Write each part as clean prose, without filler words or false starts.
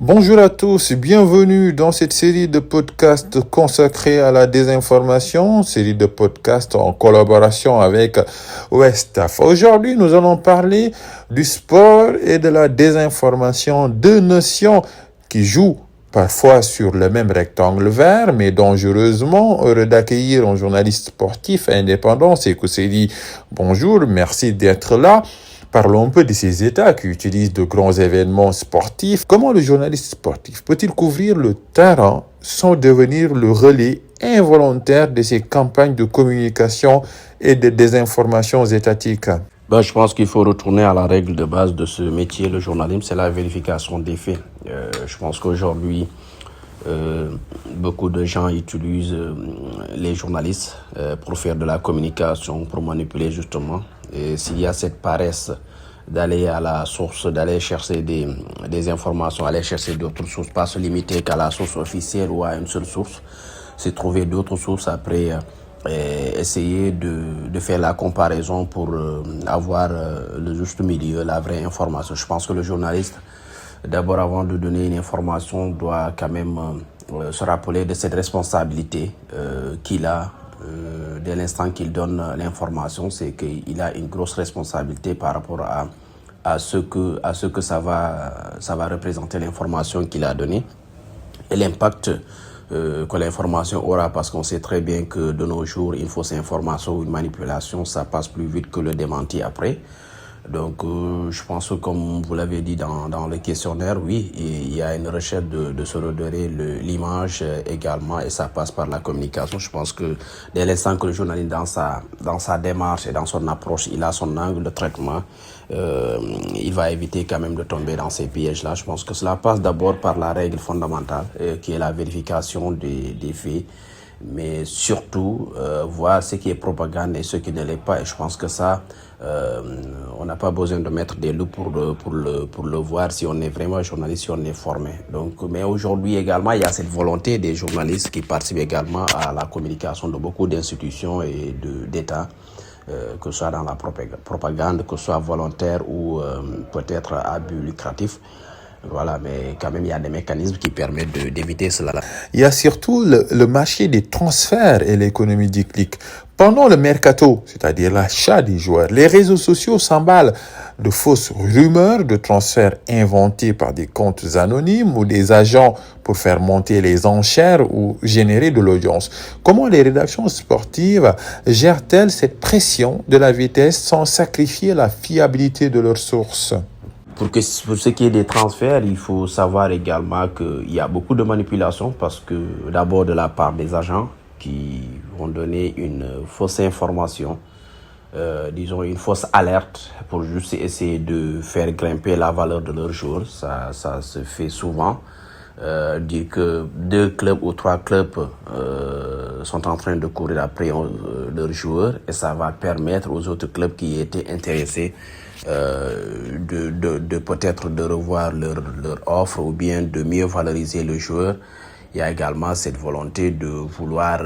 Bonjour à tous, bienvenue dans cette série de podcasts consacrée à la désinformation, série de podcasts en collaboration avec Westaf. Aujourd'hui, nous allons parler du sport et de la désinformation, deux notions qui jouent parfois sur le même rectangle vert, mais dangereusement. Heureux d'accueillir un journaliste sportif indépendant, Sékou Seydi. Bonjour, merci d'être là. Parlons un peu de ces États qui utilisent de grands événements sportifs. Comment le journaliste sportif peut-il couvrir le terrain sans devenir le relais involontaire de ces campagnes de communication et de désinformation étatiques? Je pense qu'il faut retourner à la règle de base de ce métier, le journalisme, c'est la vérification des faits. Je pense qu'aujourd'hui, beaucoup de gens utilisent les journalistes pour faire de la communication, pour manipuler justement. Et s'il y a cette paresse d'aller à la source, d'aller chercher des informations, aller chercher d'autres sources, pas se limiter qu'à la source officielle ou à une seule source, c'est trouver d'autres sources après et essayer de faire la comparaison pour avoir le juste milieu, la vraie information. Je pense que le journaliste, d'abord avant de donner une information, doit quand même se rappeler de cette responsabilité qu'il a dès l'instant qu'il donne l'information, c'est qu'il a une grosse responsabilité par rapport à ce que ça va représenter l'information qu'il a donnée et l'impact que l'information aura, parce qu'on sait très bien que de nos jours, une fausse information ou une manipulation, ça passe plus vite que le démenti après. Donc, je pense que comme vous l'avez dit dans le questionnaire, oui, il y a une recherche de se redorer l'image également, et ça passe par la communication. Je pense que dès l'instant que le journaliste, dans sa démarche et dans son approche, il a son angle de traitement, il va éviter quand même de tomber dans ces pièges-là. Je pense que cela passe d'abord par la règle fondamentale, qui est la vérification des faits, mais surtout voir ce qui est propagande et ce qui ne l'est pas. Et je pense que ça, on n'a pas besoin de mettre des loups pour le voir si on est vraiment journaliste, si on est formé. Donc, mais aujourd'hui également, il y a cette volonté des journalistes qui participent également à la communication de beaucoup d'institutions et d'États, que ce soit dans la propagande, que ce soit volontaire ou peut-être à but lucratif. Voilà, mais quand même, il y a des mécanismes qui permettent d'éviter cela. Il y a surtout le marché des transferts et l'économie du clic. Pendant le mercato, c'est-à-dire l'achat des joueurs, les réseaux sociaux s'emballent de fausses rumeurs de transferts inventés par des comptes anonymes ou des agents pour faire monter les enchères ou générer de l'audience. Comment les rédactions sportives gèrent-elles cette pression de la vitesse sans sacrifier la fiabilité de leurs sources? Pour ce qui est des transferts, il faut savoir également qu'il y a beaucoup de manipulations, parce que d'abord de la part des agents qui vont donner une fausse information, disons une fausse alerte pour juste essayer de faire grimper la valeur de leurs joueurs. Ça se fait souvent. Dire que 2 clubs ou 3 clubs sont en train de courir après leurs joueurs, et ça va permettre aux autres clubs qui étaient intéressés de peut-être de revoir leur offre ou bien de mieux valoriser le joueur. Il y a également cette volonté de vouloir,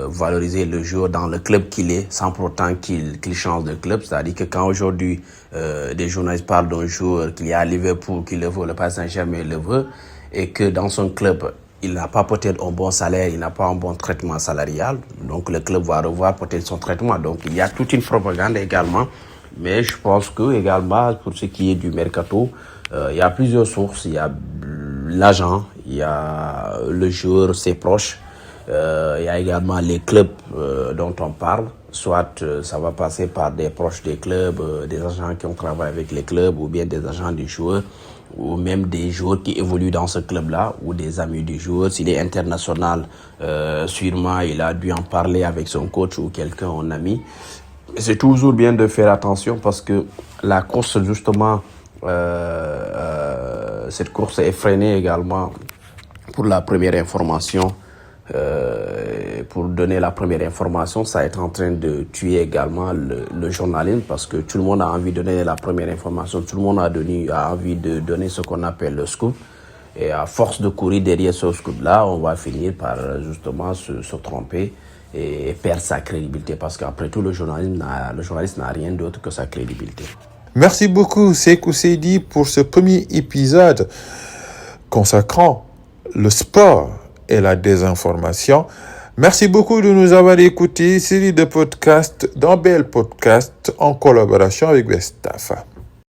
valoriser le joueur dans le club qu'il est, sans pour autant qu'il change de club. C'est-à-dire que quand aujourd'hui des journalistes parlent d'un joueur qu'il y a à Liverpool, qu'il le veut, le Paris Saint-Germain le veut, et que dans son club, il n'a pas peut-être un bon salaire, il n'a pas un bon traitement salarial, donc le club va revoir peut-être son traitement. Donc il y a toute une propagande également. Mais je pense que également, pour ce qui est du mercato, il y a plusieurs sources. Il y a l'agent, il y a le joueur, ses proches, il y a également les clubs dont on parle. Soit ça va passer par des proches des clubs, des agents qui ont travaillé avec les clubs, ou bien des agents du joueur, ou même des joueurs qui évoluent dans ce club-là, ou des amis du joueur. S'il est international, sûrement il a dû en parler avec son coach ou quelqu'un, un ami. C'est toujours bien de faire attention, parce que la course, justement, cette course est freinée également pour la première information. Pour donner la première information, ça est en train de tuer également le journalisme, parce que tout le monde a envie de donner la première information, tout le monde a envie de donner ce qu'on appelle le scoop. Et à force de courir derrière ce scoop-là, on va finir par justement se tromper et perdre sa crédibilité, parce qu'après tout, le journaliste n'a rien d'autre que sa crédibilité. Merci beaucoup, Sekou Seydi, pour ce premier épisode consacrant le sport et la désinformation. Merci beaucoup de nous avoir écoutés. Série de podcasts dans BL Podcast en collaboration avec Westafa.